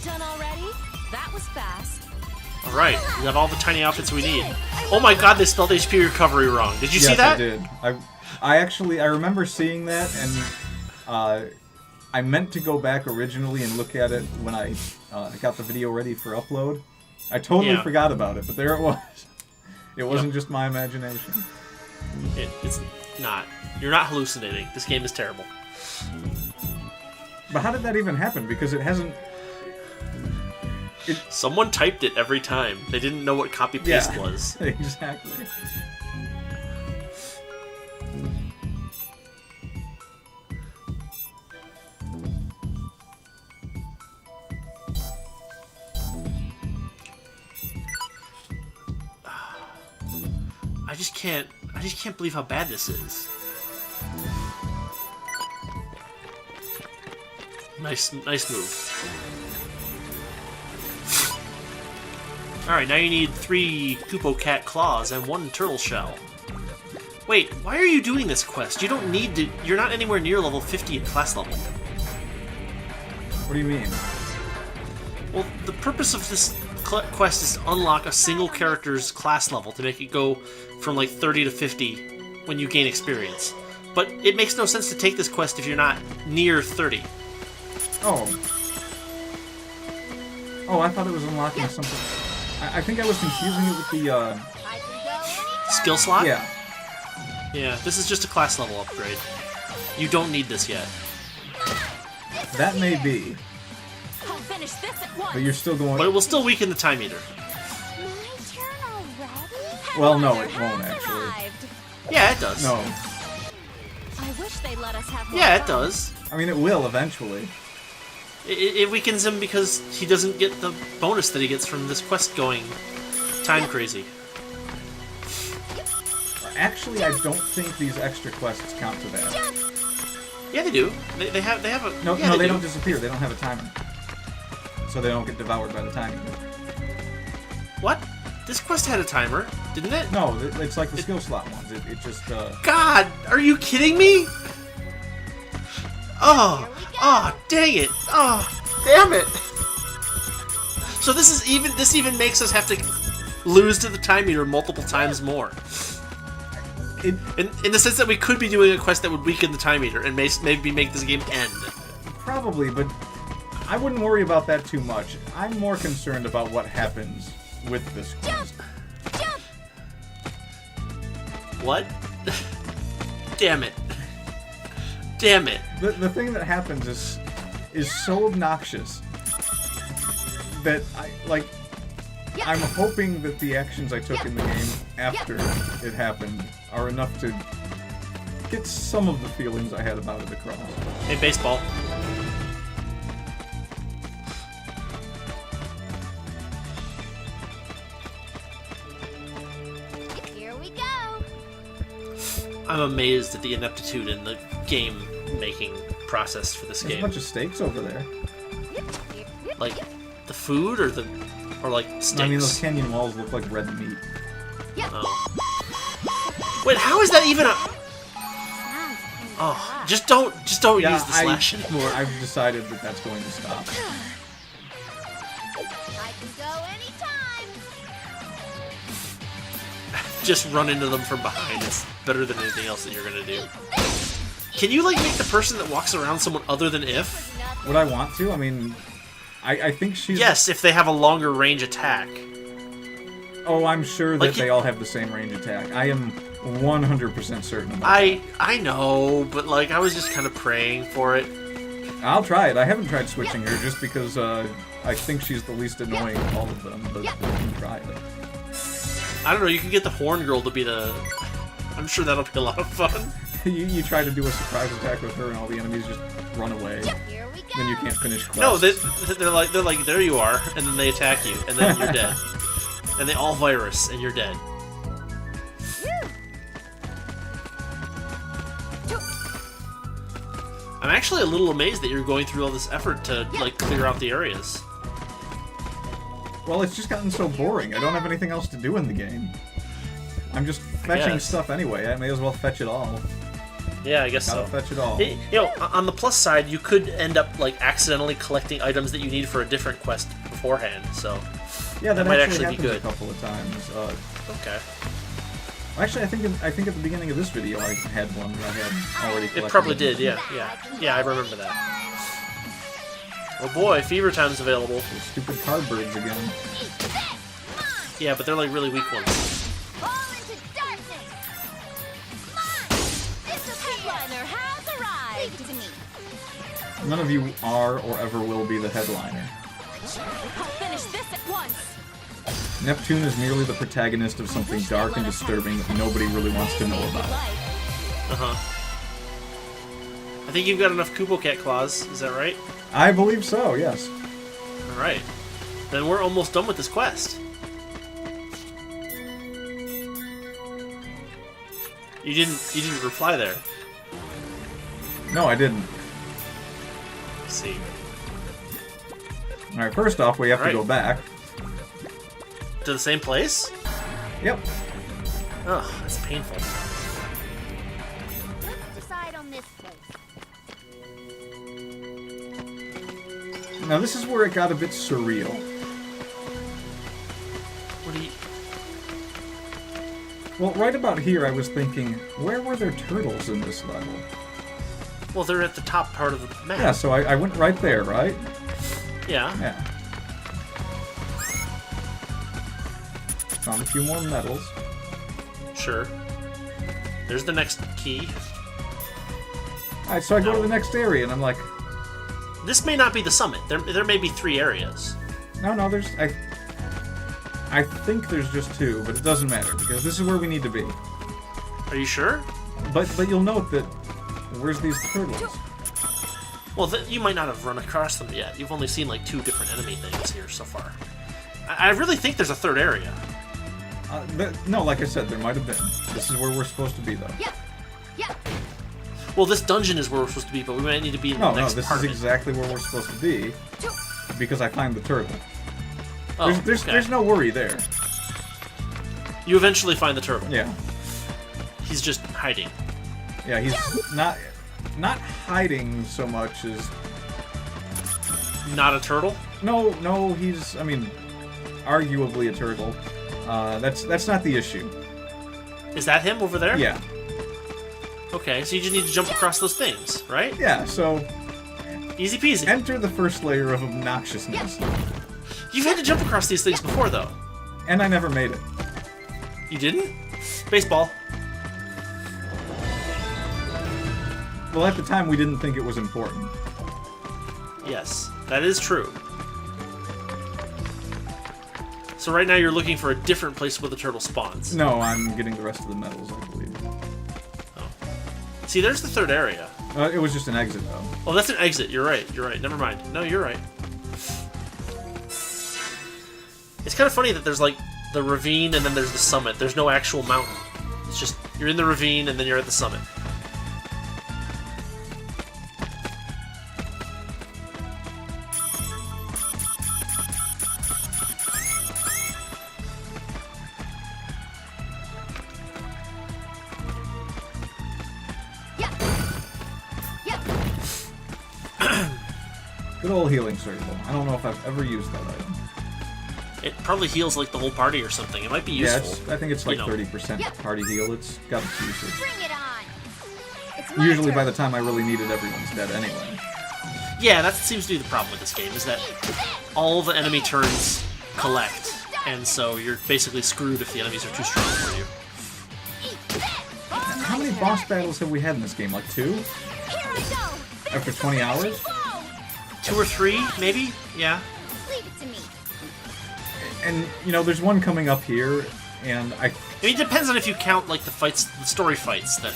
Done already? That was fast. Alright, we got all the tiny outfits we need. Oh my god, they spelled HP recovery wrong. Did you see that? Yes, I did. I remember seeing that, and I meant to go back originally and look at it when I got the video ready for upload. I totally forgot about it, but there it was. It wasn't just my imagination. It's not. You're not hallucinating. This game is terrible. But how did that even happen? Because it hasn't... Someone typed it every time. They didn't know what copy-paste was. Exactly. I just can't believe how bad this is. Nice move. Alright, now you need 3 Koopo Cat claws and 1 turtle shell. Wait, why are you doing this quest? You don't need to... You're not anywhere near level 50 at class level. What do you mean? Well, the purpose of this quest is to unlock a single character's class level to make it go from like 30 to 50 when you gain experience. But it makes no sense to take this quest if you're not near 30. Oh, I thought it was unlocking something. I think I was confusing it with the, I can go anytime. Skill slot? Yeah. Yeah, this is just a class level upgrade. You don't need this yet. That may be, I'll finish this at once! but you're still going... But it will still weaken the time meter. My turn already? Well, no, it Has won't, actually. arrived. Yeah, it does. No. I wish they'd let us have more Yeah, it fun. does. I mean, it will eventually. It weakens him because he doesn't get the bonus that he gets from this quest going time crazy. Actually, I don't think these extra quests count to that. Yeah, they do. They have a... No, yeah, no, they do. don't disappear. They don't have a timer. So they don't get devoured by the timing. What? This quest had a timer, didn't it? No, it's like the skill slot ones. It just, God, are you kidding me? Oh, dang it! Oh, damn it! So this even makes us have to lose to the time meter multiple times more. In the sense that we could be doing a quest that would weaken the time meter and maybe make this game end. Probably, but I wouldn't worry about that too much. I'm more concerned about what happens with this quest. Jump! What? Damn it. Damn it. The thing that happens is so obnoxious that I'm hoping that the actions I took in the game after it happened are enough to get some of the feelings I had about it across. Hey, baseball. Here we go. I'm amazed at the ineptitude in the game-making process for this There's a game. bunch of steaks over there. Like, the food or like steaks? I mean, those canyon walls look like red meat. Oh. Wait, how is that even a... Oh, just don't use the slash anymore. I've decided that that's going to stop. I can go anytime. Just run into them from behind. It's better than anything else that you're gonna do. Can you, like, make the person that walks around someone other than If? Would I want to? I mean, I think she's... Yes, if they have a longer range attack. Oh, I'm sure that Like they all have the same range attack. I am 100% certain about that. I know, but, like, I was just kind of praying for it. I'll try it. I haven't tried switching her just because I think she's the least annoying of all of them, but I can try it. I don't know, you can get the Horn Girl to be the... I'm sure that'll be a lot of fun. you try to do a surprise attack with her and all the enemies just run away. Here we go. Then you can't finish quests. No, they're like, there you are, and then they attack you, and then you're dead. And they all virus, and you're dead. I'm actually a little amazed that you're going through all this effort to, like, clear out the areas. Well, it's just gotten so boring. I don't have anything else to do in the game. I'm just fetching guess. stuff anyway. I may as well fetch it all. Yeah, I guess Gotta so. fetch it all. You know, on the plus side, you could end up, like, accidentally collecting items that you need for a different quest beforehand, so... Yeah, that might actually actually be happens good. a couple of times. Okay. Actually, I think at the beginning of this video I had one that I had already collected. It probably did, yeah. Yeah, I remember that. Oh boy, Fever Time's available. Those stupid card birds again. Yeah, but they're, like, really weak ones. Fall into darkness. Come on. This is Headliner has arrived. Leave it to me. None of you are or ever will be the headliner. I'll finish this at once. Neptune is merely the protagonist of something dark and disturbing that nobody really wants to know about. Uh-huh. I think you've got enough Kupo Cat claws, is that right? I believe so, yes. Alright. Then we're almost done with this quest. You didn't reply there. No, I didn't. Let's see. Alright, first off, we have to go back. To the same place? Yep. Oh, that's painful. Let's decide on this place. Now, this is where it got a bit surreal. What do you... Well, right about here, I was thinking, where were there turtles in this level? Well, they're at the top part of the map. Yeah, so I went right there, right? Yeah. Yeah. Found a few more medals. Sure. There's the next key. Alright, so I go to the next area, and I'm like, This may not be the summit. There may be 3 areas. no, there's... I think there's just 2, but it doesn't matter, because this is where we need to be. Are you sure? But you'll note that... Where's these turtles? Well, you might not have run across them yet. You've only seen, like, 2 different enemy things here so far. I really think there's a 3rd area. No, like I said, there might have been. This is where we're supposed to be, though. Yeah. Well, this dungeon is where we're supposed to be, but we might need to be in the No, next this part is of it. exactly where we're supposed to be, because I find the turtle. Oh, There's okay. no worry there. You eventually find the turtle. Yeah. He's just hiding. Yeah, he's not hiding so much as... Not a turtle? No, he's, I mean, arguably a turtle. That's not the issue. Is that him over there? Yeah. Okay, so you just need to jump across those things, right? Yeah, so Easy peasy. enter the first layer of obnoxiousness. You've had to jump across these things before, though. And I never made it. You didn't? Baseball. Well, at the time, we didn't think it was important. Yes, that is true. So right now you're looking for a different place where the turtle spawns. No, I'm getting the rest of the medals, I believe. Oh. See, there's the 3rd area. It was just an exit, though. Oh, that's an exit. You're right. Never mind. No, you're right. It's kind of funny that there's, like, the ravine and then there's the summit. There's no actual mountain. It's just, you're in the ravine and then you're at the summit. Good old healing circle. I don't know if I've ever used that item. It probably heals, like, the whole party or something. It might be useful. Yeah, I think it's like you know. 30% party heal. It's got its usage. Bring it on. It's my Usually by turn. the time I really need it, everyone's dead anyway. Yeah, that seems to be the problem with this game, is that all the enemy turns collect, and so you're basically screwed if the enemies are too strong for you. How many boss battles have we had in this game? Like 2? Here I go. After 20 hours? 2 or 3, maybe? Yeah. Leave it to me. And, you know, there's one coming up here, and I mean, it depends on if you count, like, the fights, the story fights, that...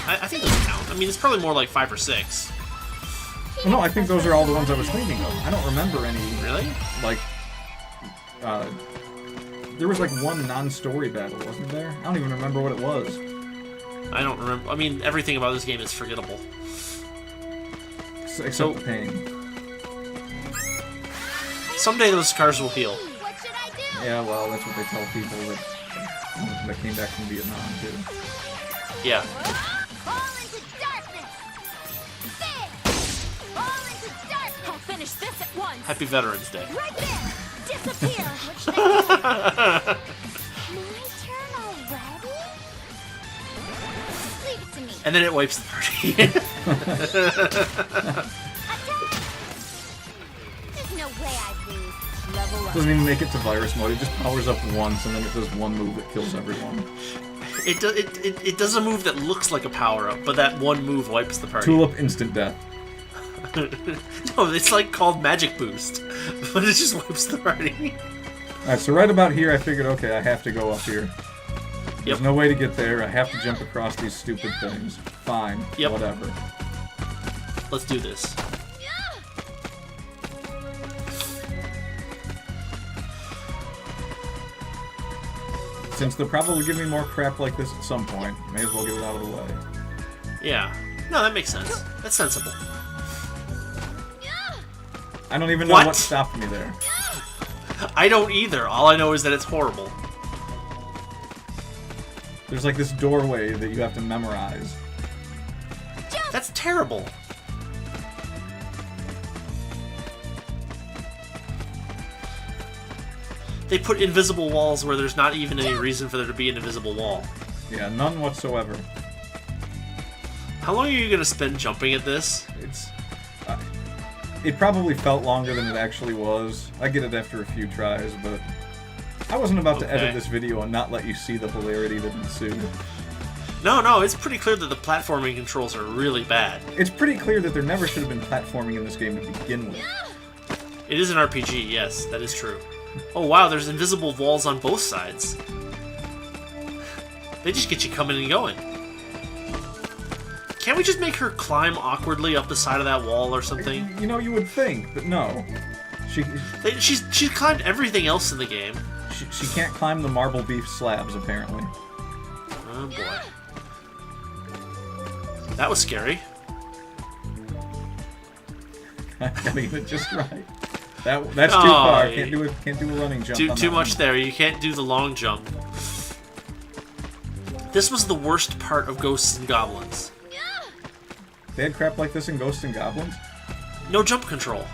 I think those count. I mean, it's probably more like 5 or 6. Well, no, I think those are all the ones I was thinking of. I don't remember any... Really? Like, there was like one non-story battle, wasn't there? I don't even remember what it was. I don't remember. I mean, everything about this game is forgettable. Except So- the pain. Someday those scars will heal. What should I do? Yeah, well, that's what they tell people that came back from Vietnam, too. Yeah. Fall into darkness. There. Fall into darkness. I'll finish this at once. Happy Veterans Day. Right there. Disappear. What should I do? My turn already? Leave it to me. And then it wipes the party. Attack. There's no way I'd lose. Level up. Doesn't even make it to virus mode. It just powers up once, and then it does one move that kills everyone. It does a move that looks like a power-up, but that one move wipes the party. Tulip instant death. No, it's like called Magic Boost, but it just wipes the party. Alright, so right about here, I figured, okay, I have to go up here. There's Yep. no way to get there. I have to jump across these stupid things. Fine. Yep. Whatever. Let's do this. Since they'll probably give me more crap like this at some point, may as well get it out of the way. Yeah. No, that makes sense. That's sensible. I don't even know What? what stopped me there. I don't either. All I know is that it's horrible. There's like this doorway that you have to memorize. That's terrible. They put invisible walls where there's not even any reason for there to be an invisible wall. Yeah, none whatsoever. How long are you gonna spend jumping at this? It's... it probably felt longer than it actually was. I get it after a few tries, but... I wasn't about to Okay. edit this video and not let you see the hilarity that ensued. No, it's pretty clear that the platforming controls are really bad. It's pretty clear that there never should have been platforming in this game to begin with. It is an RPG, yes, that is true. Oh wow, there's invisible walls on both sides. They just get you coming and going. Can't we just make her climb awkwardly up the side of that wall or something? You know, you would think, but no. She's climbed everything else in the game. She can't climb the marble beef slabs, apparently. Oh boy. That was scary. I gotta get it just right. That's too Oh, far. yeah. Can't do a running jump. on Too that much one. there. You can't do the long jump. This was the worst part of Ghosts and Goblins. They had crap like this in Ghosts and Goblins? No jump control.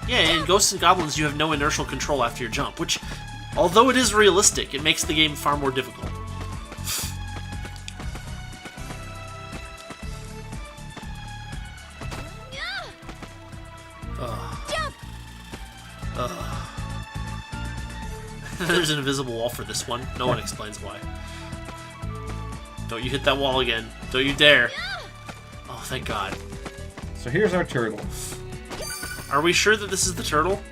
Yeah, in Ghosts and Goblins you have no inertial control after your jump, which, although it is realistic, it makes the game far more difficult. There's an invisible wall for this one. No one explains why. Don't you hit that wall again. Don't you dare. Oh, thank God. So here's our turtle. Are we sure that this is the turtle?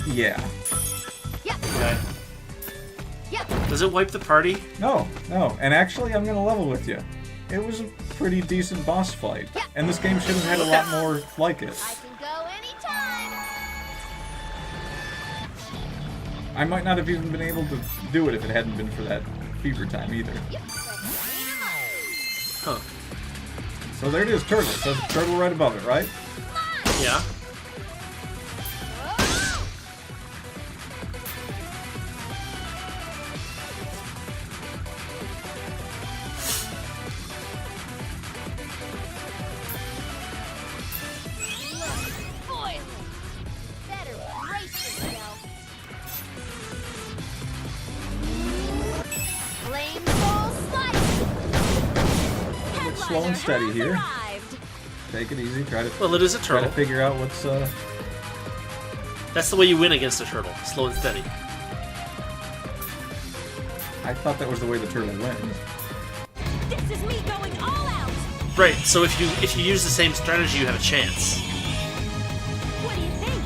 Yeah. Okay. Does it wipe the party? No. And actually, I'm gonna level with you. It was a pretty decent boss fight. And this game should have had a lot more like it. I can go anytime. I might not have even been able to do it if it hadn't been for that fever time either. Huh. So there it is, turtle. It says turtle right above it, right? Yeah. Better brace yourself. Flame soul slice. Slow and steady here. Arrived. Take it easy. Try to Well, it is a try to turtle. figure out what's That's the way you win against a turtle. Slow and steady. I thought that was the way the turtle wins. This is me going all out. Right. So if you use the same strategy, you have a chance. What do you think?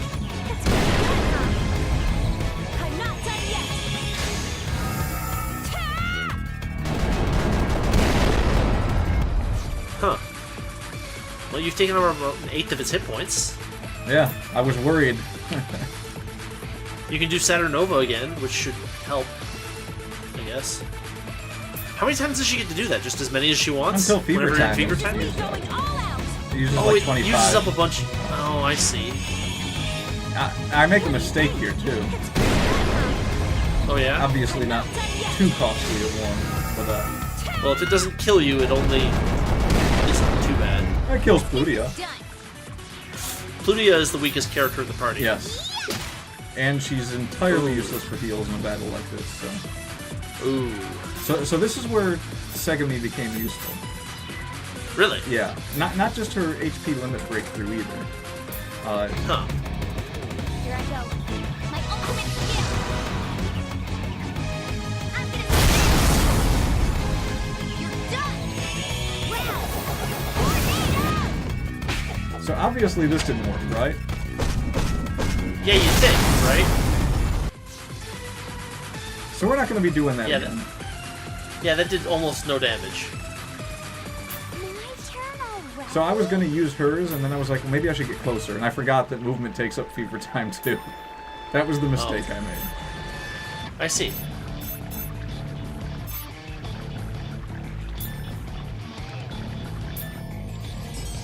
That's where I'm not done yet. Huh. Well, you've taken over about an eighth of its hit points. Yeah, I was worried. You can do Saturnova again, which should help, I guess. How many times does she get to do that? Just as many as she wants? Until fever Whenever time. Fever time? Going all out. It uses Oh, like it 25. uses up a bunch. Oh, I see. I make a mistake here too. Oh, yeah? Obviously not too costly a one, but Well, if it doesn't kill you, it only isn't too bad. that kills Plutia. Done. Plutia is the weakest character in the party. Yes. And she's entirely useless for heals in a battle like this, so. Ooh. So this is where Segami became useful. Really? Yeah. Not just her HP limit breakthrough either. Huh. Here I go. My ultimate skill. I'm gonna. You're done. Tornado. So obviously this didn't work, right? Yeah, you think, right? So we're not going to be doing that Yeah, again. Yeah, that did almost no damage. My turn already. So I was going to use hers, and then I was like, well, maybe I should get closer. And I forgot that movement takes up fever time too. That was the mistake I made. I see.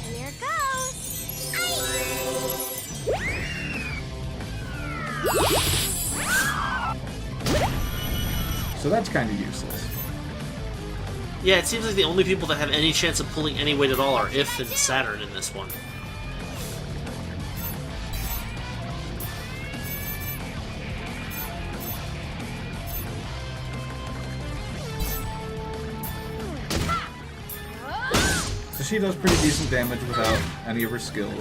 Here goes. So that's kind of useless. Yeah, it seems like the only people that have any chance of pulling any weight at all are If and Saturn in this one. So she does pretty decent damage without any of her skills.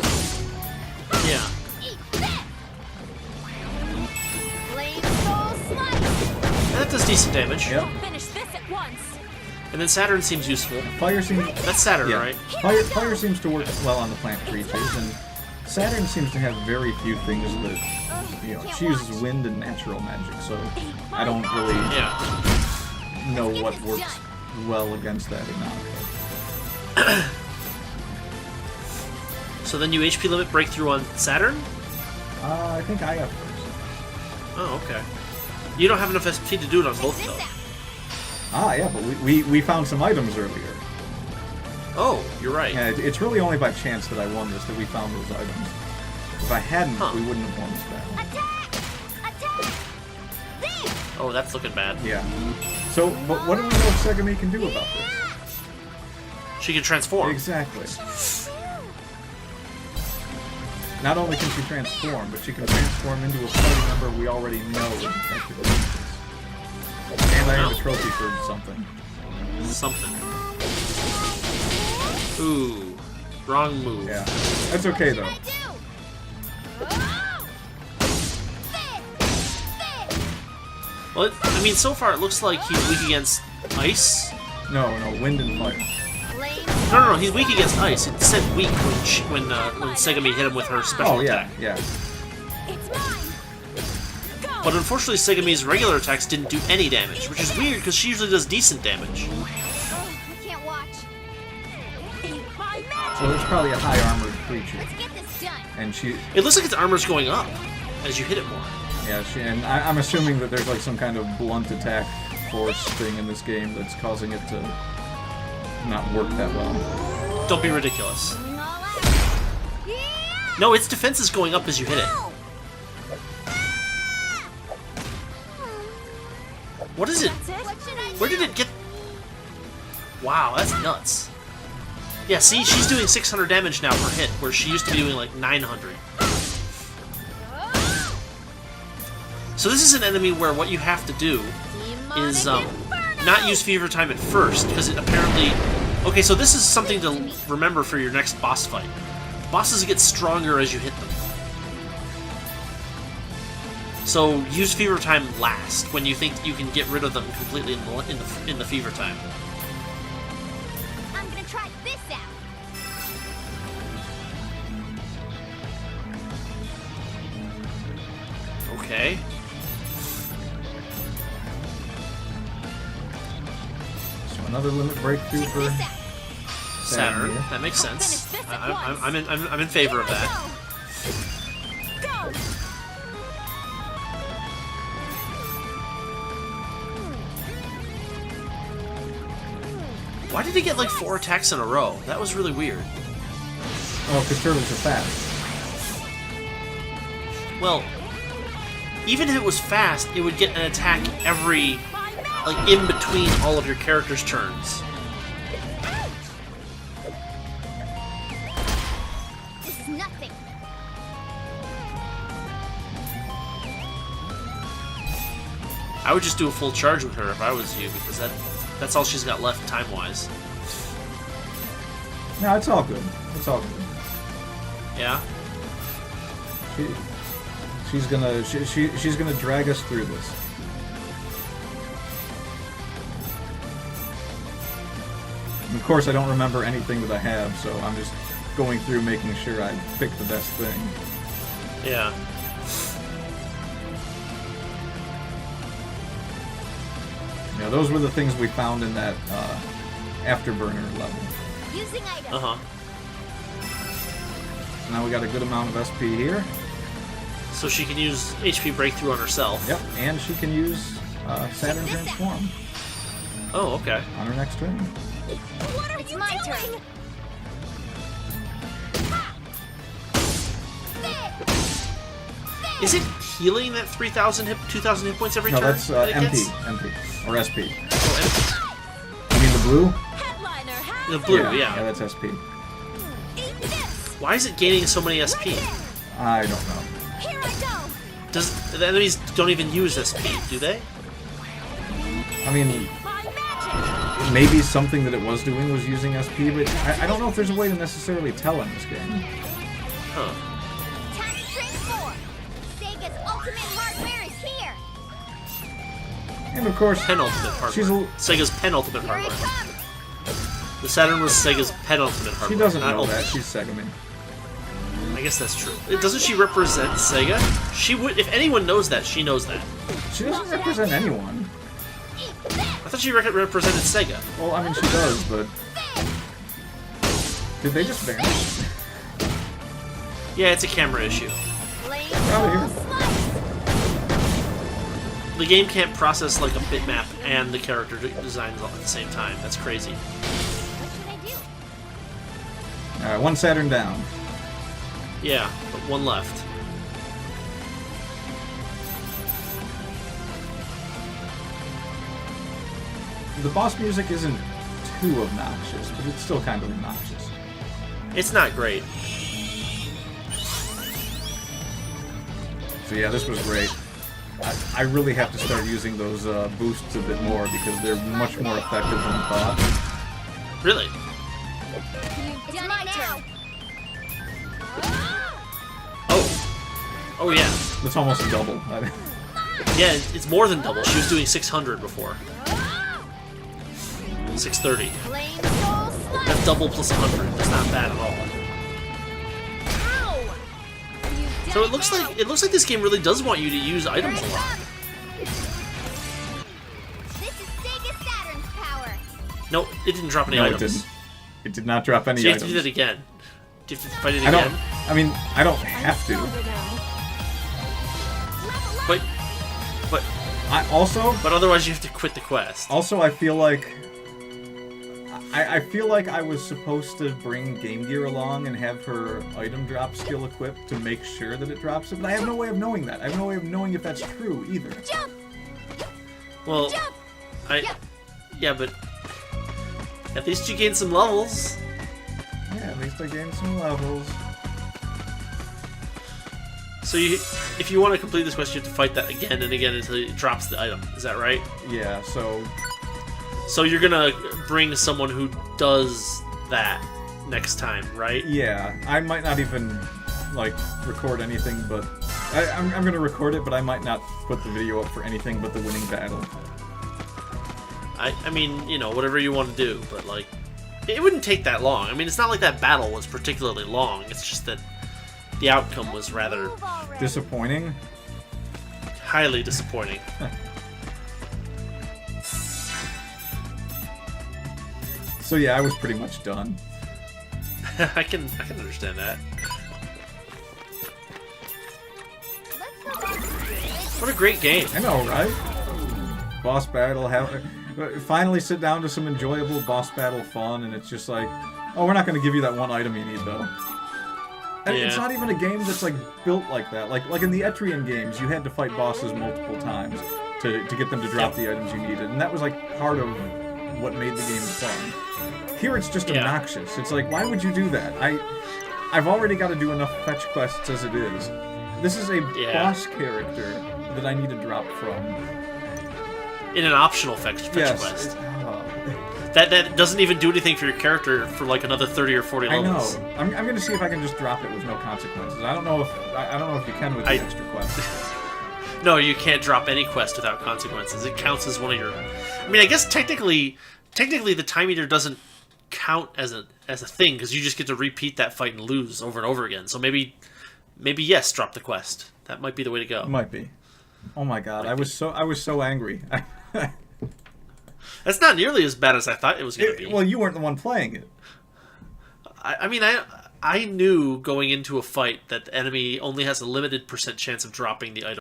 Yeah. Eat that. Flame soul slice. And that does decent damage. Yep. Finish this at once. And then Saturn seems useful. Fire seems... That's Saturn, Yeah. right? Fire seems to work well on the plant creatures, and Saturn seems to have very few things that, you know, she uses wind and natural magic, so I don't really Yeah. know what works well against that or not. So then you HP limit breakthrough on Saturn? I think I have first. Oh, okay. You don't have enough SP to do it on both, though. Ah, yeah, but we found some items earlier. Oh, you're right. Yeah, it's really only by chance that I won this, that we found those items. If I hadn't, Huh. we wouldn't have won this battle. Attack! Attack! There! Oh, that's looking bad. Yeah. So, but what do we know if Segami can do about this? She can transform. Exactly. Not only can she transform, but she can transform into a party member we already know is infected with this. And I have a trophy for something. Something. Ooh. Wrong move. Yeah. That's okay, though. Well, I mean, so far it looks like he's weak against ice. No, wind and fire. No, he's weak against ice. It said weak when Segami hit him with her special Oh, yeah, attack. yeah. It's mine. Go. But unfortunately, Segami's regular attacks didn't do any damage, which is weird because she usually does decent damage. I can't watch. Eat my magic. So it's probably a high armored creature. Let's get this done. And she, It looks like its armor's going up as you hit it more. yeah, and I'm assuming that there's like some kind of blunt attack force thing in this game that's causing it to not work that well. Don't be ridiculous. Going all out. Yeah! No, its defense is going up as you hit it. What is it? That's it. What should I do? Where did it get? Wow, that's nuts. Yeah, see, she's doing 600 damage now per hit, where she used to be doing like 900. So this is an enemy where what you have to do is not use Fever Time at first, because it apparently... Okay, so this is something to remember for your next boss fight. Bosses get stronger as you hit them. So use Fever Time last, when you think you can get rid of them completely in the Fever Time. I'm gonna try this out. Okay. So another limit breakthrough Check for this out. Saturn. here. That makes sense. Finish this at I'm in favor of that. Go. Why did he get like 4 attacks in a row? That was really weird. Oh, because turtles are fast. Well, even if it was fast, it would get an attack every, like, in between all of your characters' turns. This is nothing. I would just do a full charge with her if I was you, because that's all she's got left time-wise. No, it's all good. It's all good. Yeah? She's gonna drag us through this. And of course, I don't remember anything that I have, so I'm just going through making sure I pick the best thing. Yeah. Yeah, those were the things we found in that afterburner level. Using item. Uh-huh. So now we got a good amount of SP here. So she can use HP Breakthrough on herself. Yep, and she can use Saturn Transform Oh, okay. on her next turn. What are it's my turn. Is it healing that 3,000 hit, 2,000 hit points every No, turn? that's that it MP, gets? MP, or SP. Oh, You mean the blue? Headliner has the blue, Yeah, yeah. that's SP. Eat this. Why is it gaining so many SP? I don't know. Here I go. Does the enemies don't even use SP, do they? I mean, by magic. maybe something that it was doing was using SP, but I don't know if there's a way to necessarily tell in this game. Huh. Time to transform. Sega's ultimate hardware is here. And of course, Penultimate hardware. She's a- Sega's penultimate Here it hardware. comes. The Saturn was Sega's penultimate hardware. she doesn't not know ultimate. that. She's Segami. I guess that's true. Doesn't she represent Sega? She would. If anyone knows that, she knows that. She doesn't represent anyone. Eat this. I thought she represented Sega. Well, I mean, she does, but... Did they just vanish? Yeah, it's a camera issue. Flame Out ball of here. slice. The game can't process like a bitmap and the character designs all at the same time. That's crazy. What should I do? Alright, one Saturn down. Yeah, but one left. The boss music isn't too obnoxious, but it's still kind of obnoxious. It's not great. So yeah, this was great. I really have to start using those boosts a bit more because they're much more effective than I thought. Really? It's my turn. Oh. Oh yeah. That's almost double. Yeah, it's more than double. She was doing 600 before. 630. Flame soul slice. That's double plus 100. That's not bad at all. Ow. You So dead it looks like this game really does want you to use now. items Here a it lot. comes. This is Sega Saturn's power. No, it didn't drop any No, it items. didn't. It did not drop any So you have to items. do that again. Do you have to fight it I don't. again? I mean, I don't have to. Stronger now. Level up. But I also, otherwise you have to quit the quest. I feel like. I feel like I was supposed to bring Game Gear along and have her item drop skill equipped to make sure that it drops it, but I have no way of knowing that. I have no way of knowing if that's true either. Jump. Well, Jump. I yeah, but at least you gained some levels. Yeah, at least I gained some levels. So if you want to complete this quest, you have to fight that again and again until it drops the item. Is that right? Yeah, so So you're gonna bring someone who does that next time, right? yeah, I might not even like record anything, but I'm gonna record it, but I might not put the video up for anything but the winning battle. I mean, you know, whatever you want to do, but like, it wouldn't take that long. I mean, it's not like that battle was particularly long. It's just that the outcome was rather Move already. Disappointing. highly disappointing. So yeah, I was pretty much done. I can understand that. Let's go back to the original. What a great game. I know, right? Boss battle. Finally sit down to some enjoyable boss battle fun, and it's just like, oh, we're not going to give you that one item you need, though. And it's not even a game that's, like, built like that. Like in the Etrian games, you had to fight bosses multiple times to get them to drop the items you needed, and that was, like, part of what made the game fun. Here it's just obnoxious. It's like, why would you do that? I've already got to do enough fetch quests as it is. This is a boss character that I need to drop from. In an optional fetch quest. That doesn't even do anything for your character for like another 30 or 40 levels. I know. I'm going to see if I can just drop it with no consequences. I don't know if you can with the extra quest. No, you can't drop any quest without consequences. It counts as one of your. I mean, I guess technically the time eater doesn't count as a thing because you just get to repeat that fight and lose over and over again. So maybe yes, drop the quest. That might be the way to go. Might be. Oh my god, I was so angry. That's not nearly as bad as I thought it was going to be. Well, you weren't the one playing it. I mean, I knew going into a fight that the enemy only has a limited % chance of dropping the item.